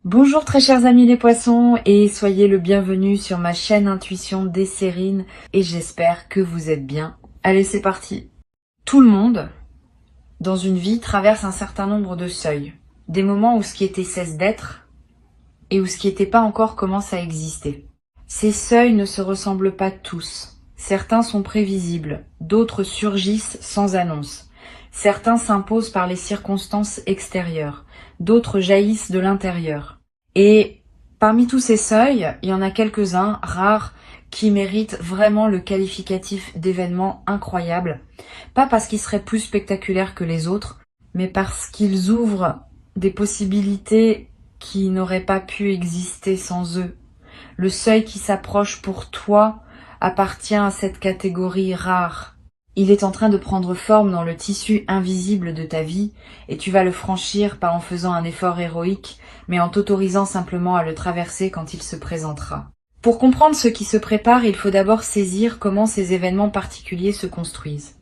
Bonjour très chers amis les poissons et soyez le bienvenu sur ma chaîne Intuition Desserine et j'espère que vous êtes bien. Allez, c'est parti. Tout le monde, dans une vie, traverse un certain nombre de seuils. Des moments où ce qui était cesse d'être et où ce qui n'était pas encore commence à exister. Ces seuils ne se ressemblent pas tous. Certains sont prévisibles, d'autres surgissent sans annonce. Certains s'imposent par les circonstances extérieures, d'autres jaillissent de l'intérieur. Et parmi tous ces seuils, il y en a quelques-uns, rares, qui méritent vraiment le qualificatif d'événements incroyables. Pas parce qu'ils seraient plus spectaculaires que les autres, mais parce qu'ils ouvrent des possibilités qui n'auraient pas pu exister sans eux. Le seuil qui s'approche pour toi appartient à cette catégorie rare. Il est en train de prendre forme dans le tissu invisible de ta vie et tu vas le franchir pas en faisant un effort héroïque, mais en t'autorisant simplement à le traverser quand il se présentera. Pour comprendre ce qui se prépare, il faut d'abord saisir comment ces événements particuliers se construisent.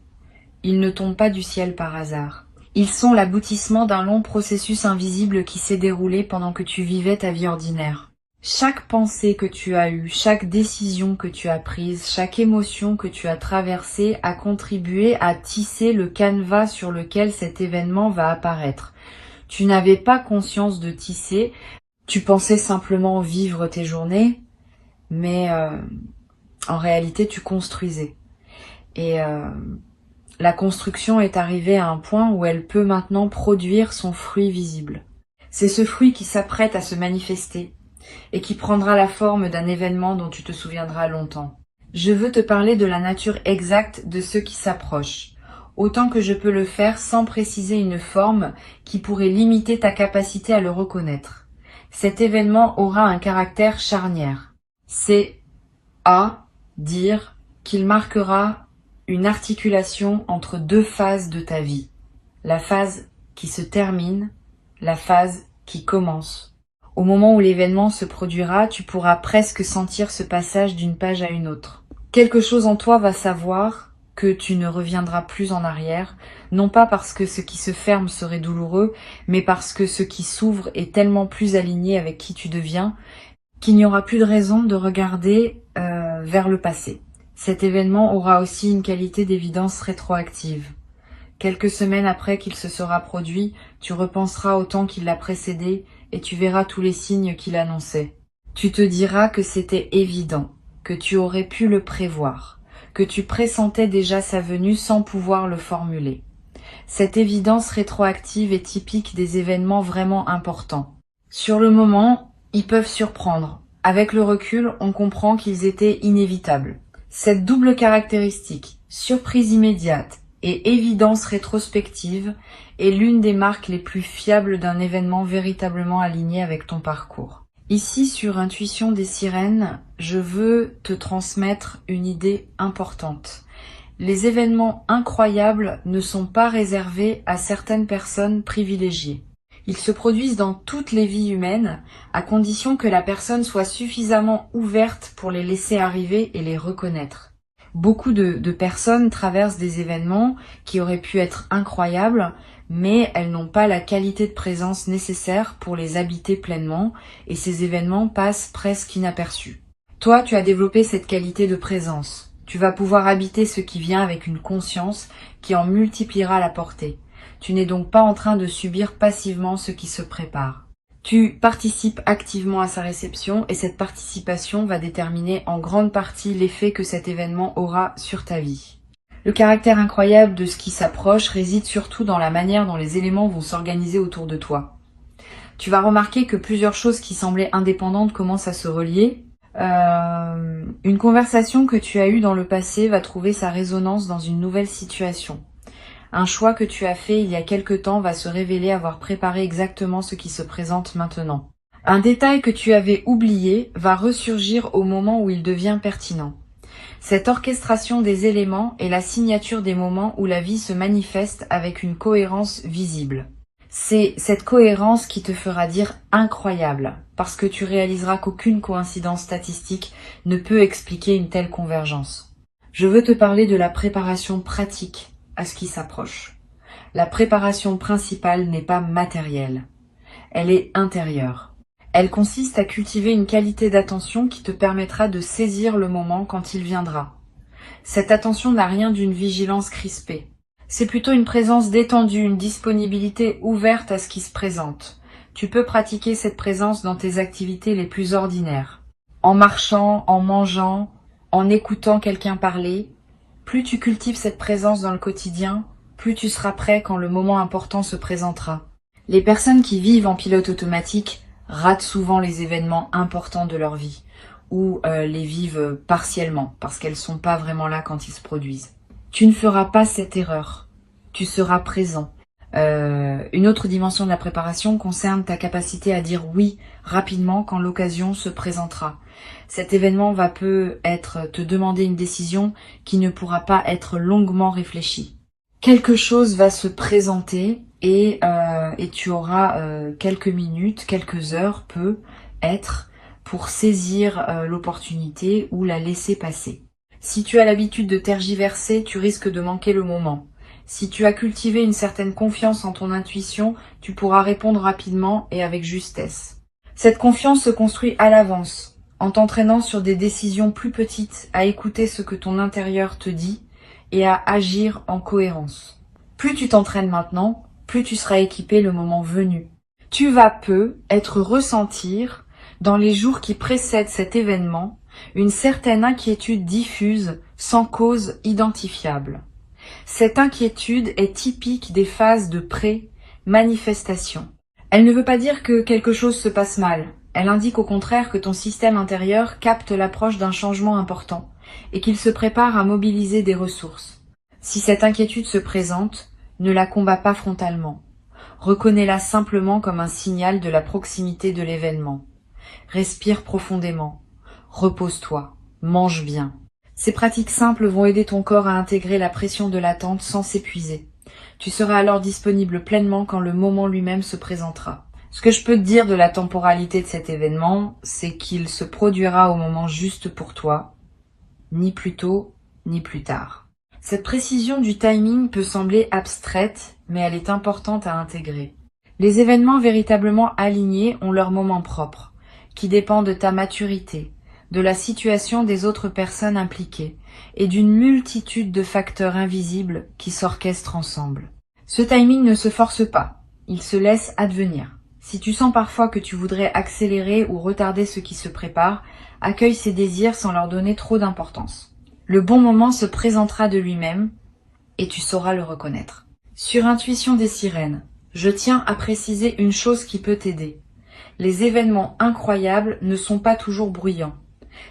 Ils ne tombent pas du ciel par hasard. Ils sont l'aboutissement d'un long processus invisible qui s'est déroulé pendant que tu vivais ta vie ordinaire. Chaque pensée que tu as eue, chaque décision que tu as prise, chaque émotion que tu as traversée a contribué à tisser le canevas sur lequel cet événement va apparaître. Tu n'avais pas conscience de tisser, tu pensais simplement vivre tes journées, mais en réalité tu construisais. Et la construction est arrivée à un point où elle peut maintenant produire son fruit visible. C'est ce fruit qui s'apprête à se manifester et qui prendra la forme d'un événement dont tu te souviendras longtemps. Je veux te parler de la nature exacte de ce qui s'approche, autant que je peux le faire sans préciser une forme qui pourrait limiter ta capacité à le reconnaître. Cet événement aura un caractère charnière. C'est à dire qu'il marquera une articulation entre deux phases de ta vie. La phase qui se termine, la phase qui commence. Au moment où l'événement se produira, tu pourras presque sentir ce passage d'une page à une autre. Quelque chose en toi va savoir que tu ne reviendras plus en arrière, non pas parce que ce qui se ferme serait douloureux, mais parce que ce qui s'ouvre est tellement plus aligné avec qui tu deviens, qu'il n'y aura plus de raison de regarder vers le passé. Cet événement aura aussi une qualité d'évidence rétroactive. Quelques semaines après qu'il se sera produit, tu repenseras au temps qui l'a précédé et tu verras tous les signes qu'il annonçait. Tu te diras que c'était évident, que tu aurais pu le prévoir, que tu pressentais déjà sa venue sans pouvoir le formuler. Cette évidence rétroactive est typique des événements vraiment importants. Sur le moment, ils peuvent surprendre. Avec le recul, on comprend qu'ils étaient inévitables. Cette double caractéristique, surprise immédiate et évidence rétrospective, est l'une des marques les plus fiables d'un événement véritablement aligné avec ton parcours. Ici, sur Intuition des Sirènes, je veux te transmettre une idée importante. Les événements incroyables ne sont pas réservés à certaines personnes privilégiées. Ils se produisent dans toutes les vies humaines, à condition que la personne soit suffisamment ouverte pour les laisser arriver et les reconnaître. Beaucoup de personnes traversent des événements qui auraient pu être incroyables, mais elles n'ont pas la qualité de présence nécessaire pour les habiter pleinement, et ces événements passent presque inaperçus. Toi, tu as développé cette qualité de présence. Tu vas pouvoir habiter ce qui vient avec une conscience qui en multipliera la portée. Tu n'es donc pas en train de subir passivement ce qui se prépare. Tu participes activement à sa réception et cette participation va déterminer en grande partie l'effet que cet événement aura sur ta vie. Le caractère incroyable de ce qui s'approche réside surtout dans la manière dont les éléments vont s'organiser autour de toi. Tu vas remarquer que plusieurs choses qui semblaient indépendantes commencent à se relier. Une conversation que tu as eue dans le passé va trouver sa résonance dans une nouvelle situation. Un choix que tu as fait il y a quelque temps va se révéler avoir préparé exactement ce qui se présente maintenant. Un détail que tu avais oublié va ressurgir au moment où il devient pertinent. Cette orchestration des éléments est la signature des moments où la vie se manifeste avec une cohérence visible. C'est cette cohérence qui te fera dire incroyable, parce que tu réaliseras qu'aucune coïncidence statistique ne peut expliquer une telle convergence. Je veux te parler de la préparation pratique à ce qui s'approche. La préparation principale n'est pas matérielle, elle est intérieure. Elle consiste à cultiver une qualité d'attention qui te permettra de saisir le moment quand il viendra. Cette attention n'a rien d'une vigilance crispée. C'est plutôt une présence détendue, une disponibilité ouverte à ce qui se présente. Tu peux pratiquer cette présence dans tes activités les plus ordinaires. En marchant, en mangeant, en écoutant quelqu'un parler. Plus tu cultives cette présence dans le quotidien, plus tu seras prêt quand le moment important se présentera. Les personnes qui vivent en pilote automatique ratent souvent les événements importants de leur vie, ou les vivent partiellement, parce qu'elles sont pas vraiment là quand ils se produisent. Tu ne feras pas cette erreur. Tu seras présent. Une autre dimension de la préparation concerne ta capacité à dire oui rapidement quand l'occasion se présentera. Cet événement va peut-être te demander une décision qui ne pourra pas être longuement réfléchie. Quelque chose va se présenter et tu auras quelques minutes, quelques heures, peut-être, pour saisir l'opportunité ou la laisser passer. Si tu as l'habitude de tergiverser, tu risques de manquer le moment. Si tu as cultivé une certaine confiance en ton intuition, tu pourras répondre rapidement et avec justesse. Cette confiance se construit à l'avance, en t'entraînant sur des décisions plus petites, à écouter ce que ton intérieur te dit et à agir en cohérence. Plus tu t'entraînes maintenant, plus tu seras équipé le moment venu. Tu vas être ressentir, dans les jours qui précèdent cet événement, une certaine inquiétude diffuse, sans cause identifiable. Cette inquiétude est typique des phases de pré-manifestation. Elle ne veut pas dire que quelque chose se passe mal. Elle indique au contraire que ton système intérieur capte l'approche d'un changement important et qu'il se prépare à mobiliser des ressources. Si cette inquiétude se présente, ne la combats pas frontalement. Reconnais-la simplement comme un signal de la proximité de l'événement. Respire profondément. Repose-toi. Mange bien. Ces pratiques simples vont aider ton corps à intégrer la pression de l'attente sans s'épuiser. Tu seras alors disponible pleinement quand le moment lui-même se présentera. Ce que je peux te dire de la temporalité de cet événement, c'est qu'il se produira au moment juste pour toi, ni plus tôt, ni plus tard. Cette précision du timing peut sembler abstraite, mais elle est importante à intégrer. Les événements véritablement alignés ont leur moment propre, qui dépend de ta maturité, de la situation des autres personnes impliquées et d'une multitude de facteurs invisibles qui s'orchestrent ensemble. Ce timing ne se force pas, il se laisse advenir. Si tu sens parfois que tu voudrais accélérer ou retarder ce qui se prépare, accueille ces désirs sans leur donner trop d'importance. Le bon moment se présentera de lui-même et tu sauras le reconnaître. Sur Intuition des sirènes, je tiens à préciser une chose qui peut t'aider. Les événements incroyables ne sont pas toujours bruyants.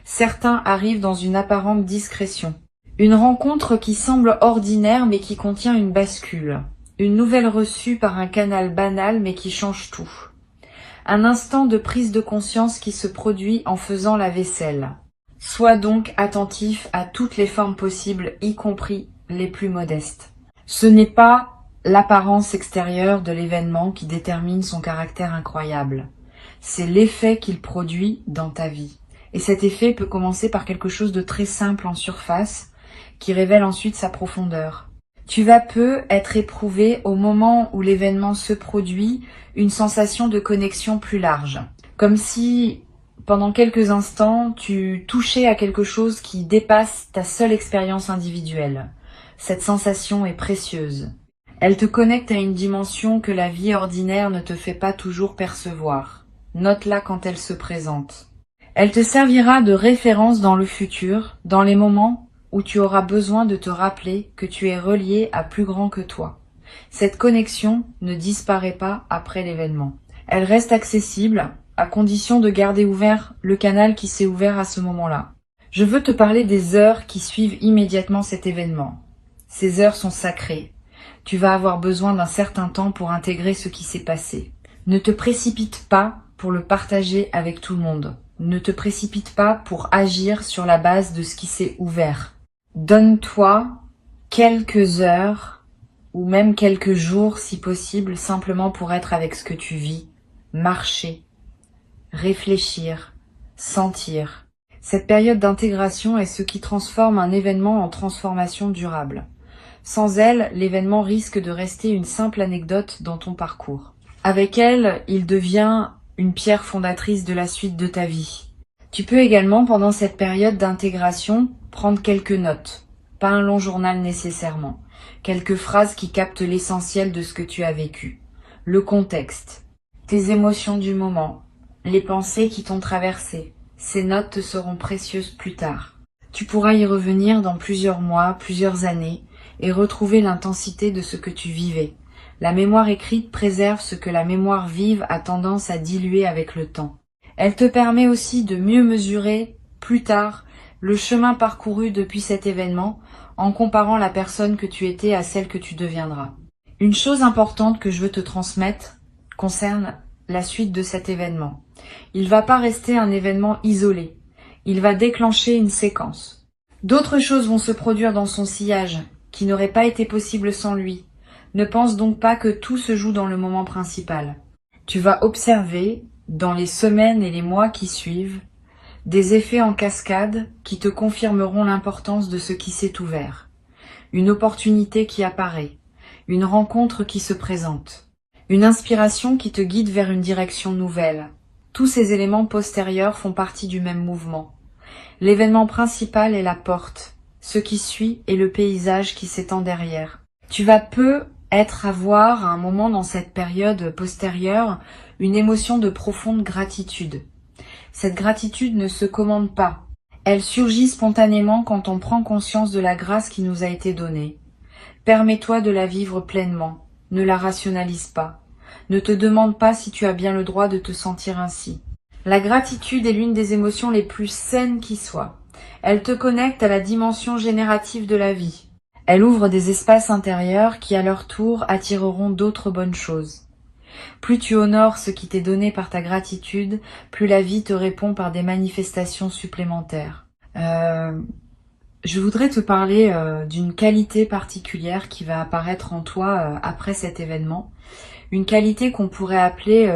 Certains arrivent dans une apparente discrétion. Une rencontre qui semble ordinaire mais qui contient une bascule. Une nouvelle reçue par un canal banal mais qui change tout. Un instant de prise de conscience qui se produit en faisant la vaisselle. Sois donc attentif à toutes les formes possibles, y compris les plus modestes. Ce n'est pas l'apparence extérieure de l'événement qui détermine son caractère incroyable. C'est l'effet qu'il produit dans ta vie. Et cet effet peut commencer par quelque chose de très simple en surface, qui révèle ensuite sa profondeur. Tu vas être éprouvé au moment où l'événement se produit, une sensation de connexion plus large. Comme si, pendant quelques instants, tu touchais à quelque chose qui dépasse ta seule expérience individuelle. Cette sensation est précieuse. Elle te connecte à une dimension que la vie ordinaire ne te fait pas toujours percevoir. Note-la quand elle se présente. Elle te servira de référence dans le futur, dans les moments où tu auras besoin de te rappeler que tu es relié à plus grand que toi. Cette connexion ne disparaît pas après l'événement. Elle reste accessible, à condition de garder ouvert le canal qui s'est ouvert à ce moment-là. Je veux te parler des heures qui suivent immédiatement cet événement. Ces heures sont sacrées. Tu vas avoir besoin d'un certain temps pour intégrer ce qui s'est passé. Ne te précipite pas pour le partager avec tout le monde. Ne te précipite pas pour agir sur la base de ce qui s'est ouvert. Donne-toi quelques heures ou même quelques jours si possible, simplement pour être avec ce que tu vis, marcher, réfléchir, sentir. Cette période d'intégration est ce qui transforme un événement en transformation durable. Sans elle, l'événement risque de rester une simple anecdote dans ton parcours. Avec elle, il devient une pierre fondatrice de la suite de ta vie. Tu peux également, pendant cette période d'intégration, prendre quelques notes, pas un long journal nécessairement, quelques phrases qui captent l'essentiel de ce que tu as vécu, le contexte, tes émotions du moment, les pensées qui t'ont traversé. Ces notes te seront précieuses plus tard. Tu pourras y revenir dans plusieurs mois, plusieurs années, et retrouver l'intensité de ce que tu vivais. La mémoire écrite préserve ce que la mémoire vive a tendance à diluer avec le temps. Elle te permet aussi de mieux mesurer, plus tard, le chemin parcouru depuis cet événement, en comparant la personne que tu étais à celle que tu deviendras. Une chose importante que je veux te transmettre concerne la suite de cet événement. Il ne va pas rester un événement isolé. Il va déclencher une séquence. D'autres choses vont se produire dans son sillage, qui n'auraient pas été possibles sans lui. Ne pense donc pas que tout se joue dans le moment principal. Tu vas observer, dans les semaines et les mois qui suivent, des effets en cascade qui te confirmeront l'importance de ce qui s'est ouvert. Une opportunité qui apparaît, une rencontre qui se présente, une inspiration qui te guide vers une direction nouvelle. Tous ces éléments postérieurs font partie du même mouvement. L'événement principal est la porte, ce qui suit est le paysage qui s'étend derrière. Tu vas avoir à un moment dans cette période postérieure une émotion de profonde gratitude. Cette gratitude ne se commande pas. Elle surgit spontanément quand on prend conscience de la grâce qui nous a été donnée. Permets-toi de la vivre pleinement. Ne la rationalise pas. Ne te demande pas si tu as bien le droit de te sentir ainsi. La gratitude est l'une des émotions les plus saines qui soient. Elle te connecte à la dimension générative de la vie. Elle ouvre des espaces intérieurs qui, à leur tour, attireront d'autres bonnes choses. Plus tu honores ce qui t'est donné par ta gratitude, plus la vie te répond par des manifestations supplémentaires. Je voudrais te parler d'une qualité particulière qui va apparaître en toi après cet événement. Une qualité qu'on pourrait appeler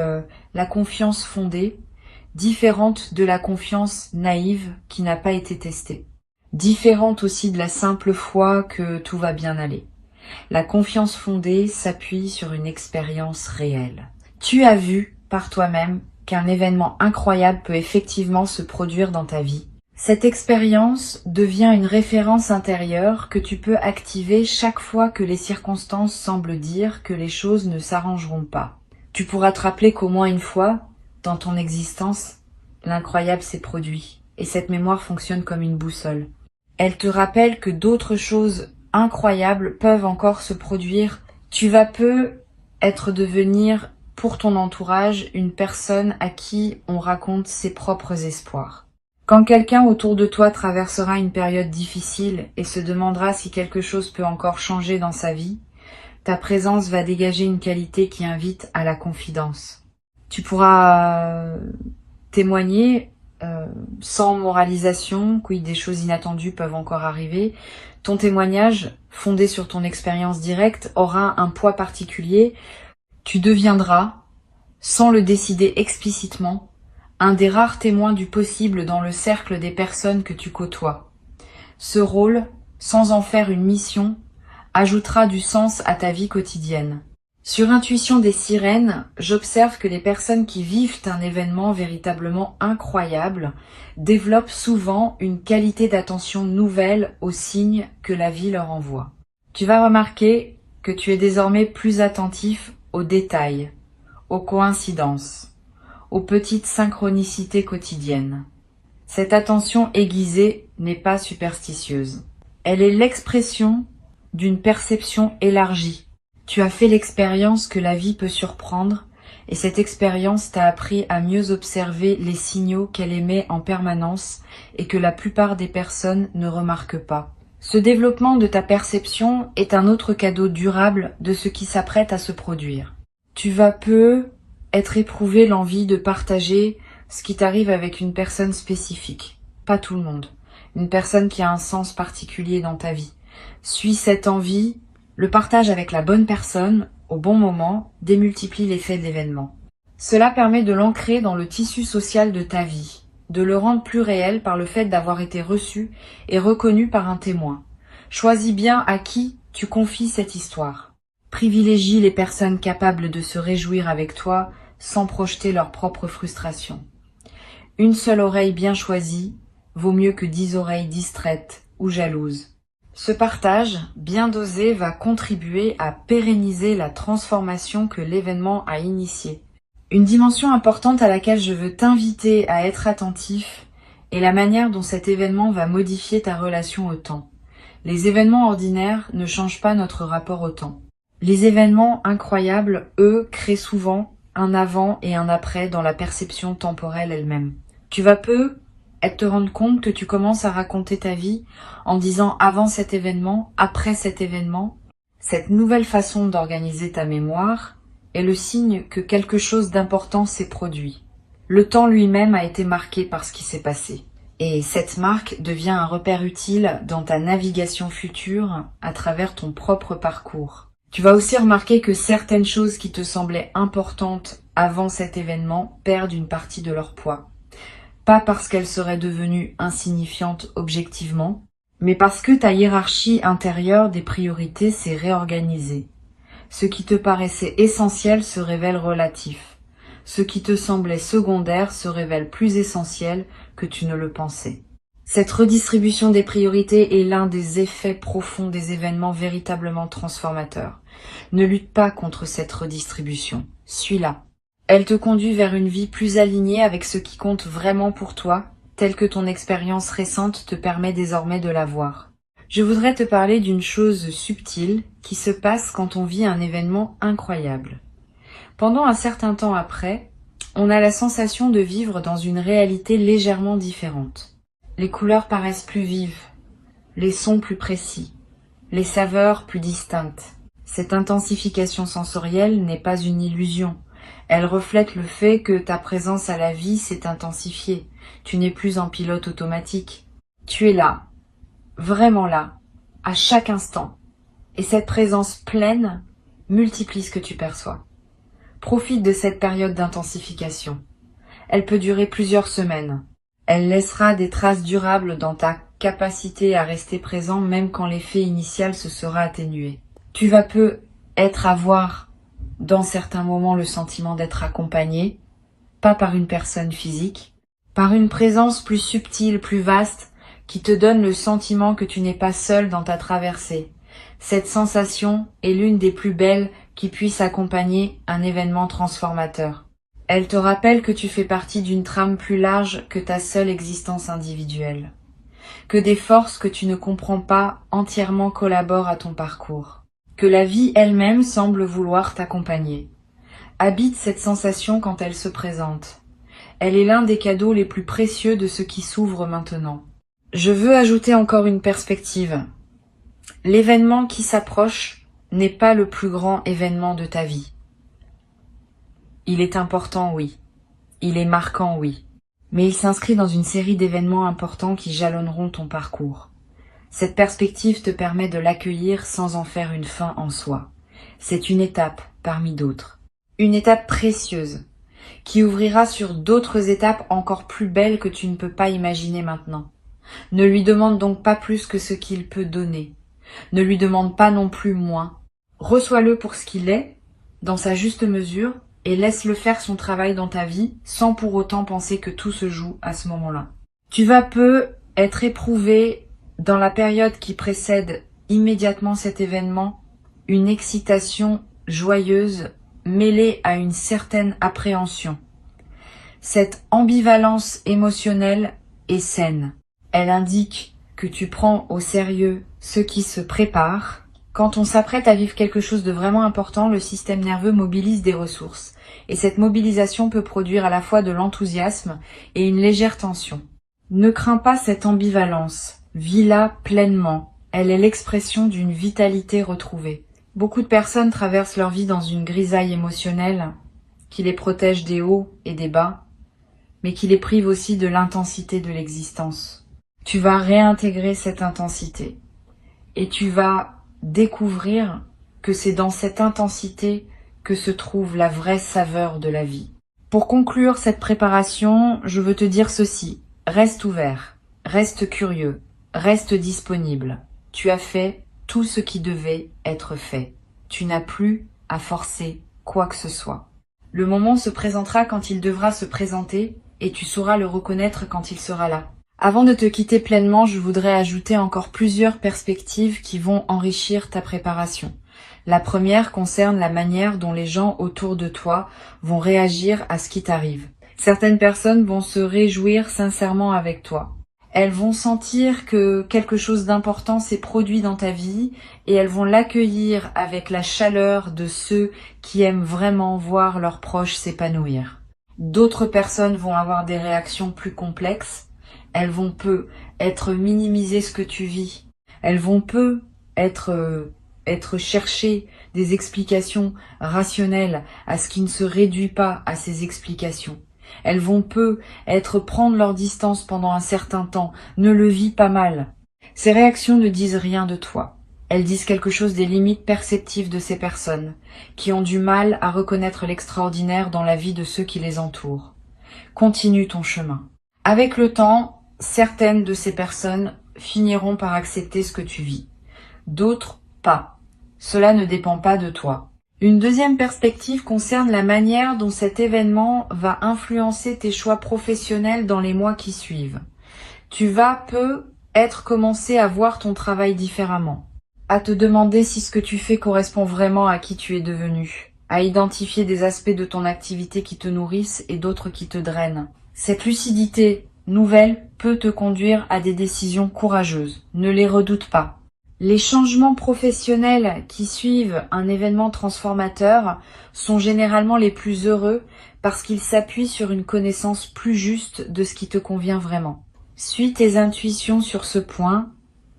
la confiance fondée, différente de la confiance naïve qui n'a pas été testée. Différente aussi de la simple foi que tout va bien aller. La confiance fondée s'appuie sur une expérience réelle. Tu as vu par toi-même qu'un événement incroyable peut effectivement se produire dans ta vie. Cette expérience devient une référence intérieure que tu peux activer chaque fois que les circonstances semblent dire que les choses ne s'arrangeront pas. Tu pourras te rappeler qu'au moins une fois, dans ton existence, l'incroyable s'est produit, et cette mémoire fonctionne comme une boussole. Elle te rappelle que d'autres choses incroyables peuvent encore se produire. Tu vas devenir pour ton entourage une personne à qui on raconte ses propres espoirs. Quand quelqu'un autour de toi traversera une période difficile et se demandera si quelque chose peut encore changer dans sa vie, ta présence va dégager une qualité qui invite à la confidence. Tu pourras témoigner sans moralisation, oui, des choses inattendues peuvent encore arriver. Ton témoignage, fondé sur ton expérience directe, aura un poids particulier. Tu deviendras, sans le décider explicitement, un des rares témoins du possible dans le cercle des personnes que tu côtoies. Ce rôle, sans en faire une mission, ajoutera du sens à ta vie quotidienne. Sur Intuition des sirènes, j'observe que les personnes qui vivent un événement véritablement incroyable développent souvent une qualité d'attention nouvelle aux signes que la vie leur envoie. Tu vas remarquer que tu es désormais plus attentif aux détails, aux coïncidences, aux petites synchronicités quotidiennes. Cette attention aiguisée n'est pas superstitieuse. Elle est l'expression d'une perception élargie. Tu as fait l'expérience que la vie peut surprendre et cette expérience t'a appris à mieux observer les signaux qu'elle émet en permanence et que la plupart des personnes ne remarquent pas. Ce développement de ta perception est un autre cadeau durable de ce qui s'apprête à se produire. Tu vas être éprouvé l'envie de partager ce qui t'arrive avec une personne spécifique. Pas tout le monde. Une personne qui a un sens particulier dans ta vie. Suis cette envie. Le partage avec la bonne personne, au bon moment, démultiplie l'effet de l'événement. Cela permet de l'ancrer dans le tissu social de ta vie, de le rendre plus réel par le fait d'avoir été reçu et reconnu par un témoin. Choisis bien à qui tu confies cette histoire. Privilégie les personnes capables de se réjouir avec toi sans projeter leur propre frustration. Une seule oreille bien choisie vaut mieux que 10 oreilles distraites ou jalouses. Ce partage, bien dosé, va contribuer à pérenniser la transformation que l'événement a initiée. Une dimension importante à laquelle je veux t'inviter à être attentif est la manière dont cet événement va modifier ta relation au temps. Les événements ordinaires ne changent pas notre rapport au temps. Les événements incroyables, eux, créent souvent un avant et un après dans la perception temporelle elle-même. Tu vas peu te rendre compte que tu commences à raconter ta vie en disant avant cet événement, après cet événement. Cette nouvelle façon d'organiser ta mémoire est le signe que quelque chose d'important s'est produit. Le temps lui-même a été marqué par ce qui s'est passé. Et cette marque devient un repère utile dans ta navigation future à travers ton propre parcours. Tu vas aussi remarquer que certaines choses qui te semblaient importantes avant cet événement perdent une partie de leur poids. Pas parce qu'elles seraient devenues insignifiantes objectivement, mais parce que ta hiérarchie intérieure des priorités s'est réorganisée. Ce qui te paraissait essentiel se révèle relatif. Ce qui te semblait secondaire se révèle plus essentiel que tu ne le pensais. Cette redistribution des priorités est l'un des effets profonds des événements véritablement transformateurs. Ne lutte pas contre cette redistribution. Suis-la. Elle te conduit vers une vie plus alignée avec ce qui compte vraiment pour toi, tel que ton expérience récente te permet désormais de la voir. Je voudrais te parler d'une chose subtile qui se passe quand on vit un événement incroyable. Pendant un certain temps après, on a la sensation de vivre dans une réalité légèrement différente. Les couleurs paraissent plus vives, les sons plus précis, les saveurs plus distinctes. Cette intensification sensorielle n'est pas une illusion. Elle reflète le fait que ta présence à la vie s'est intensifiée. Tu n'es plus en pilote automatique. Tu es là, vraiment là, à chaque instant. Et cette présence pleine multiplie ce que tu perçois. Profite de cette période d'intensification. Elle peut durer plusieurs semaines. Elle laissera des traces durables dans ta capacité à rester présent même quand l'effet initial se sera atténué. Tu vas peu être à voir dans certains moments le sentiment d'être accompagné, pas par une personne physique, par une présence plus subtile, plus vaste, qui te donne le sentiment que tu n'es pas seul dans ta traversée. Cette sensation est l'une des plus belles qui puisse accompagner un événement transformateur. Elle te rappelle que tu fais partie d'une trame plus large que ta seule existence individuelle, que des forces que tu ne comprends pas entièrement collaborent à ton parcours, que la vie elle-même semble vouloir t'accompagner. Habite cette sensation quand elle se présente. Elle est l'un des cadeaux les plus précieux de ce qui s'ouvre maintenant. Je veux ajouter encore une perspective. L'événement qui s'approche n'est pas le plus grand événement de ta vie. Il est important, oui. Il est marquant, oui. Mais il s'inscrit dans une série d'événements importants qui jalonneront ton parcours. Cette perspective te permet de l'accueillir sans en faire une fin en soi. C'est une étape parmi d'autres. Une étape précieuse, qui ouvrira sur d'autres étapes encore plus belles que tu ne peux pas imaginer maintenant. Ne lui demande donc pas plus que ce qu'il peut donner. Ne lui demande pas non plus moins. Reçois-le pour ce qu'il est, dans sa juste mesure, et laisse-le faire son travail dans ta vie, sans pour autant penser que tout se joue à ce moment-là. Tu vas peu être éprouvé dans la période qui précède immédiatement cet événement, une excitation joyeuse mêlée à une certaine appréhension. Cette ambivalence émotionnelle est saine. Elle indique que tu prends au sérieux ce qui se prépare. Quand on s'apprête à vivre quelque chose de vraiment important, le système nerveux mobilise des ressources. Et cette mobilisation peut produire à la fois de l'enthousiasme et une légère tension. Ne crains pas cette ambivalence. Vis-la pleinement. Elle est l'expression d'une vitalité retrouvée. Beaucoup de personnes traversent leur vie dans une grisaille émotionnelle qui les protège des hauts et des bas, mais qui les prive aussi de l'intensité de l'existence. Tu vas réintégrer cette intensité et tu vas découvrir que c'est dans cette intensité que se trouve la vraie saveur de la vie. Pour conclure cette préparation, je veux te dire ceci. Reste ouvert, reste curieux, reste disponible. Tu as fait tout ce qui devait être fait. Tu n'as plus à forcer quoi que ce soit. Le moment se présentera quand il devra se présenter et tu sauras le reconnaître quand il sera là. Avant de te quitter pleinement, je voudrais ajouter encore plusieurs perspectives qui vont enrichir ta préparation. La première concerne la manière dont les gens autour de toi vont réagir à ce qui t'arrive. Certaines personnes vont se réjouir sincèrement avec toi. Elles vont sentir que quelque chose d'important s'est produit dans ta vie et elles vont l'accueillir avec la chaleur de ceux qui aiment vraiment voir leurs proches s'épanouir. D'autres personnes vont avoir des réactions plus complexes. Elles vont peu être minimiser ce que tu vis. Elles vont peu être chercher des explications rationnelles à ce qui ne se réduit pas à ces explications. Elles vont peu prendre leur distance pendant un certain temps. Ne le vis pas mal. Ces réactions ne disent rien de toi. Elles disent quelque chose des limites perceptives de ces personnes, qui ont du mal à reconnaître l'extraordinaire dans la vie de ceux qui les entourent. Continue ton chemin. Avec le temps, certaines de ces personnes finiront par accepter ce que tu vis. D'autres, pas. Cela ne dépend pas de toi. Une deuxième perspective concerne la manière dont cet événement va influencer tes choix professionnels dans les mois qui suivent. Tu vas commencer à voir ton travail différemment, à te demander si ce que tu fais correspond vraiment à qui tu es devenu, à identifier des aspects de ton activité qui te nourrissent et d'autres qui te drainent. Cette lucidité nouvelle peut te conduire à des décisions courageuses. Ne les redoute pas. Les changements professionnels qui suivent un événement transformateur sont généralement les plus heureux parce qu'ils s'appuient sur une connaissance plus juste de ce qui te convient vraiment. Suis tes intuitions sur ce point,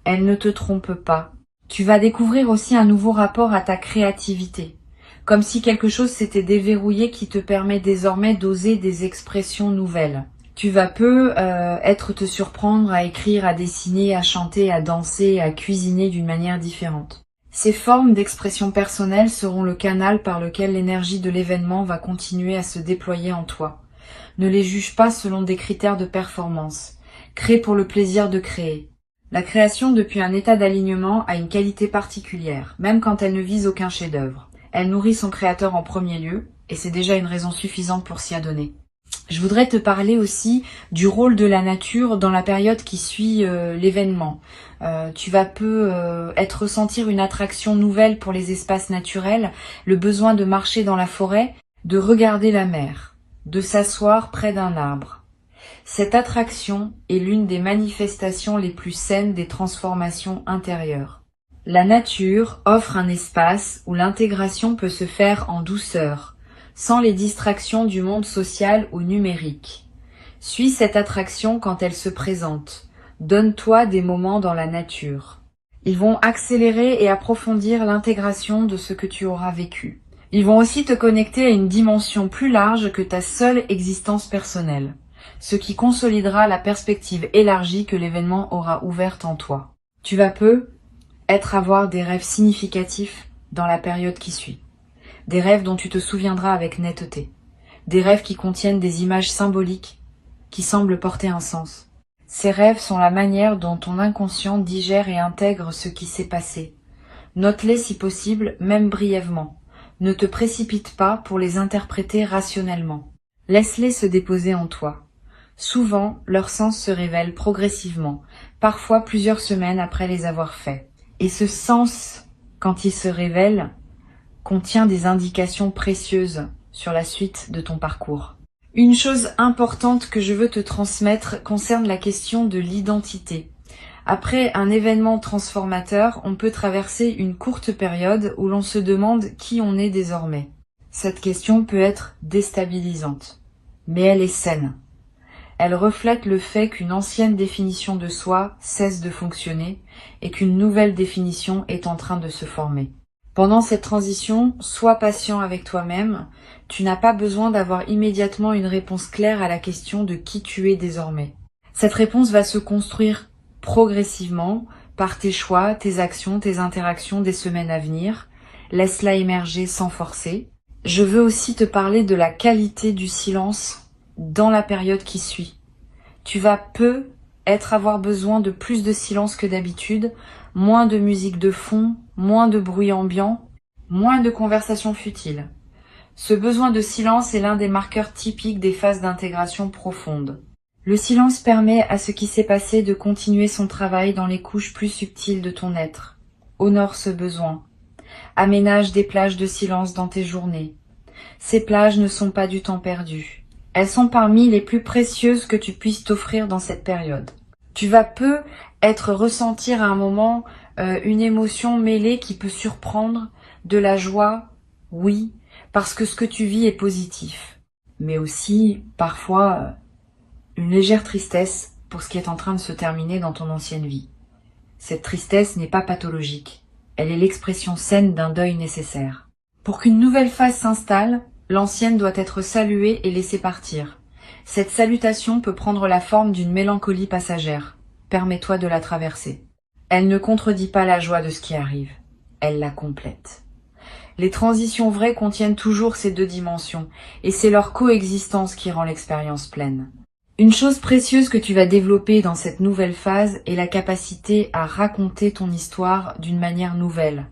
elles ne te trompent pas. Tu vas découvrir aussi un nouveau rapport à ta créativité, comme si quelque chose s'était déverrouillé qui te permet désormais d'oser des expressions nouvelles. Tu vas te surprendre à écrire, à dessiner, à chanter, à danser, à cuisiner d'une manière différente. Ces formes d'expression personnelle seront le canal par lequel l'énergie de l'événement va continuer à se déployer en toi. Ne les juge pas selon des critères de performance. Crée pour le plaisir de créer. La création depuis un état d'alignement a une qualité particulière, même quand elle ne vise aucun chef-d'œuvre. Elle nourrit son créateur en premier lieu, et c'est déjà une raison suffisante pour s'y adonner. Je voudrais te parler aussi du rôle de la nature dans la période qui suit l'événement. Tu vas ressentir une attraction nouvelle pour les espaces naturels, le besoin de marcher dans la forêt, de regarder la mer, de s'asseoir près d'un arbre. Cette attraction est l'une des manifestations les plus saines des transformations intérieures. La nature offre un espace où l'intégration peut se faire en douceur, sans les distractions du monde social ou numérique. Suis cette attraction quand elle se présente. Donne-toi des moments dans la nature. Ils vont accélérer et approfondir l'intégration de ce que tu auras vécu. Ils vont aussi te connecter à une dimension plus large que ta seule existence personnelle, ce qui consolidera la perspective élargie que l'événement aura ouverte en toi. Tu vas avoir des rêves significatifs dans la période qui suit. Des rêves dont tu te souviendras avec netteté. Des rêves qui contiennent des images symboliques qui semblent porter un sens. Ces rêves sont la manière dont ton inconscient digère et intègre ce qui s'est passé. Note-les si possible, même brièvement. Ne te précipite pas pour les interpréter rationnellement. Laisse-les se déposer en toi. Souvent, leur sens se révèle progressivement, parfois plusieurs semaines après les avoir faits. Et ce sens, quand il se révèle, contient des indications précieuses sur la suite de ton parcours. Une chose importante que je veux te transmettre concerne la question de l'identité. Après un événement transformateur, on peut traverser une courte période où l'on se demande qui on est désormais. Cette question peut être déstabilisante, mais elle est saine. Elle reflète le fait qu'une ancienne définition de soi cesse de fonctionner et qu'une nouvelle définition est en train de se former. Pendant cette transition, sois patient avec toi-même. Tu n'as pas besoin d'avoir immédiatement une réponse claire à la question de qui tu es désormais. Cette réponse va se construire progressivement par tes choix, tes actions, tes interactions des semaines à venir. Laisse-la émerger sans forcer. Je veux aussi te parler de la qualité du silence dans la période qui suit. Tu vas avoir besoin de plus de silence que d'habitude, moins de musique de fond, moins de bruit ambiant, moins de conversations futiles. Ce besoin de silence est l'un des marqueurs typiques des phases d'intégration profonde. Le silence permet à ce qui s'est passé de continuer son travail dans les couches plus subtiles de ton être. Honore ce besoin. Aménage des plages de silence dans tes journées. Ces plages ne sont pas du temps perdu. Elles sont parmi les plus précieuses que tu puisses t'offrir dans cette période. Tu vas ressentir à un moment une émotion mêlée qui peut surprendre, de la joie, oui, parce que ce que tu vis est positif, mais aussi parfois une légère tristesse pour ce qui est en train de se terminer dans ton ancienne vie. Cette tristesse n'est pas pathologique, elle est l'expression saine d'un deuil nécessaire. Pour qu'une nouvelle phase s'installe, l'ancienne doit être saluée et laissée partir. Cette salutation peut prendre la forme d'une mélancolie passagère. Permets-toi de la traverser. Elle ne contredit pas la joie de ce qui arrive, elle la complète. Les transitions vraies contiennent toujours ces deux dimensions, et c'est leur coexistence qui rend l'expérience pleine. Une chose précieuse que tu vas développer dans cette nouvelle phase est la capacité à raconter ton histoire d'une manière nouvelle.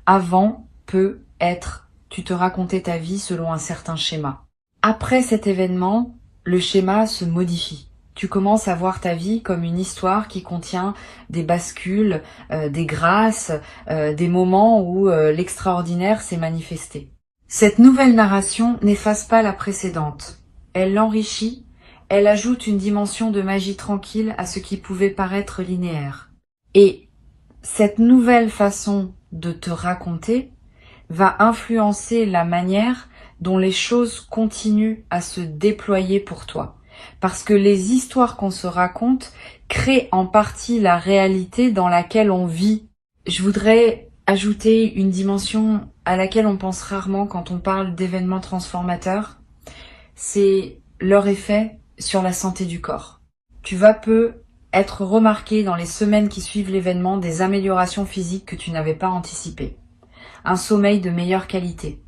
Avant, tu te racontais ta vie selon un certain schéma. Après cet événement, le schéma se modifie. Tu commences à voir ta vie comme une histoire qui contient des bascules, des grâces, des moments où l'extraordinaire s'est manifesté. Cette nouvelle narration n'efface pas la précédente. Elle l'enrichit, elle ajoute une dimension de magie tranquille à ce qui pouvait paraître linéaire. Et cette nouvelle façon de te raconter va influencer la manière dont les choses continuent à se déployer pour toi. Parce que les histoires qu'on se raconte créent en partie la réalité dans laquelle on vit. Je voudrais ajouter une dimension à laquelle on pense rarement quand on parle d'événements transformateurs. C'est leur effet sur la santé du corps. Tu vas être remarqué dans les semaines qui suivent l'événement des améliorations physiques que tu n'avais pas anticipées. Un sommeil de meilleure qualité,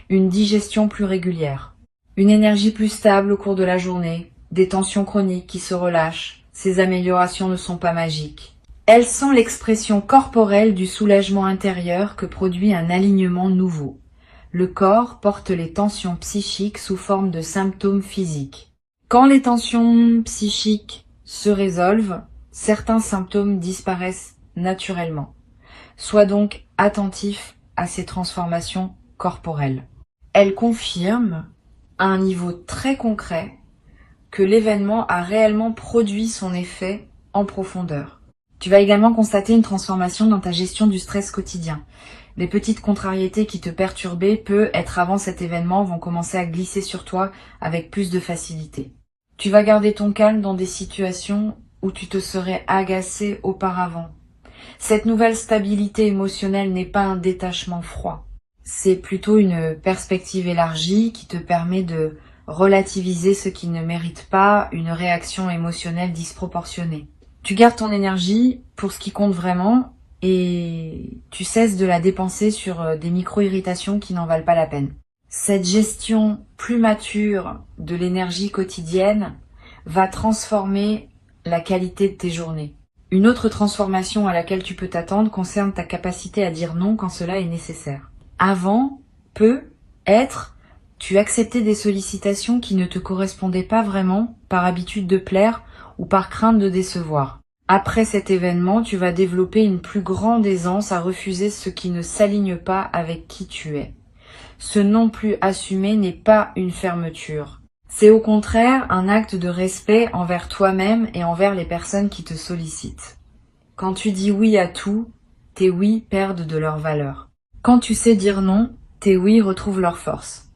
une digestion plus régulière, une énergie plus stable au cours de la journée, des tensions chroniques qui se relâchent. Ces améliorations ne sont pas magiques. Elles sont l'expression corporelle du soulagement intérieur que produit un alignement nouveau. Le corps porte les tensions psychiques sous forme de symptômes physiques. Quand les tensions psychiques se résolvent, certains symptômes disparaissent naturellement. Sois donc attentif à ces transformations corporelles. Elles confirment, à un niveau très concret, que l'événement a réellement produit son effet en profondeur. Tu vas également constater une transformation dans ta gestion du stress quotidien. Les petites contrariétés qui te perturbaient être avant cet événement vont commencer à glisser sur toi avec plus de facilité. Tu vas garder ton calme dans des situations où tu te serais agacé auparavant. Cette nouvelle stabilité émotionnelle n'est pas un détachement froid. C'est plutôt une perspective élargie qui te permet de relativiser ce qui ne mérite pas une réaction émotionnelle disproportionnée. Tu gardes ton énergie pour ce qui compte vraiment et tu cesses de la dépenser sur des micro-irritations qui n'en valent pas la peine. Cette gestion plus mature de l'énergie quotidienne va transformer la qualité de tes journées. Une autre transformation à laquelle tu peux t'attendre concerne ta capacité à dire non quand cela est nécessaire. Avant, tu acceptais des sollicitations qui ne te correspondaient pas vraiment par habitude de plaire ou par crainte de décevoir. Après cet événement, tu vas développer une plus grande aisance à refuser ce qui ne s'aligne pas avec qui tu es. Ce non plus assumé n'est pas une fermeture. C'est au contraire un acte de respect envers toi-même et envers les personnes qui te sollicitent. Quand tu dis oui à tout, tes oui perdent de leur valeur. Quand tu sais dire non, tes oui retrouvent leur force.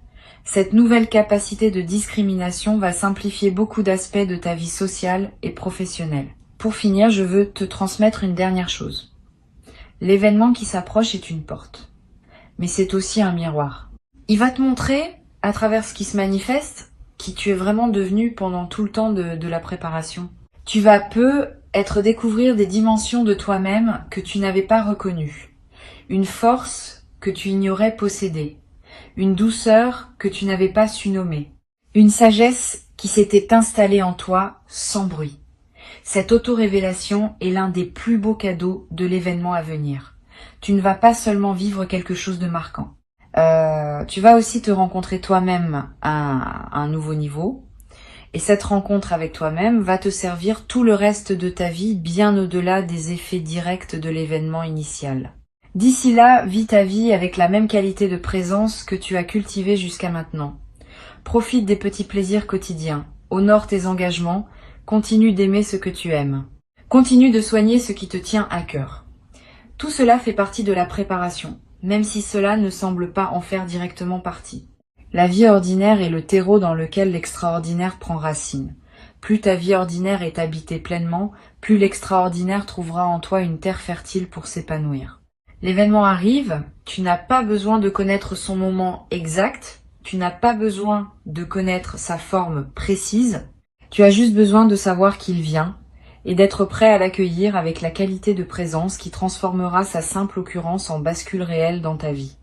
Cette nouvelle capacité de discrimination va simplifier beaucoup d'aspects de ta vie sociale et professionnelle. Pour finir, je veux te transmettre une dernière chose. L'événement qui s'approche est une porte, mais c'est aussi un miroir. Il va te montrer, à travers ce qui se manifeste, qui tu es vraiment devenu pendant tout le temps de la préparation. Tu vas découvrir des dimensions de toi-même que tu n'avais pas reconnues. Une force que tu ignorais posséder. Une douceur que tu n'avais pas su nommer. Une sagesse qui s'était installée en toi sans bruit. Cette auto-révélation est l'un des plus beaux cadeaux de l'événement à venir. Tu ne vas pas seulement vivre quelque chose de marquant. Tu vas aussi te rencontrer toi-même à un nouveau niveau. Et cette rencontre avec toi-même va te servir tout le reste de ta vie, bien au-delà des effets directs de l'événement initial. D'ici là, vis ta vie avec la même qualité de présence que tu as cultivée jusqu'à maintenant. Profite des petits plaisirs quotidiens, honore tes engagements, continue d'aimer ce que tu aimes. Continue de soigner ce qui te tient à cœur. Tout cela fait partie de la préparation, même si cela ne semble pas en faire directement partie. La vie ordinaire est le terreau dans lequel l'extraordinaire prend racine. Plus ta vie ordinaire est habitée pleinement, plus l'extraordinaire trouvera en toi une terre fertile pour s'épanouir. L'événement arrive, tu n'as pas besoin de connaître son moment exact, tu n'as pas besoin de connaître sa forme précise, tu as juste besoin de savoir qu'il vient et d'être prêt à l'accueillir avec la qualité de présence qui transformera sa simple occurrence en bascule réelle dans ta vie.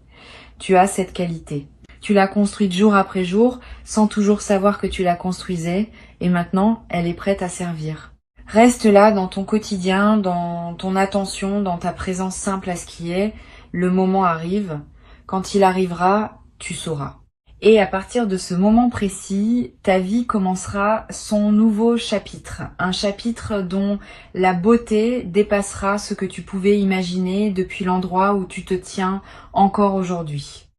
Tu as cette qualité. Tu l'as construite jour après jour, sans toujours savoir que tu la construisais, et maintenant, elle est prête à servir. Reste là dans ton quotidien, dans ton attention, dans ta présence simple à ce qui est. Le moment arrive. Quand il arrivera, tu sauras. Et à partir de ce moment précis, ta vie commencera son nouveau chapitre. Un chapitre dont la beauté dépassera ce que tu pouvais imaginer depuis l'endroit où tu te tiens encore aujourd'hui.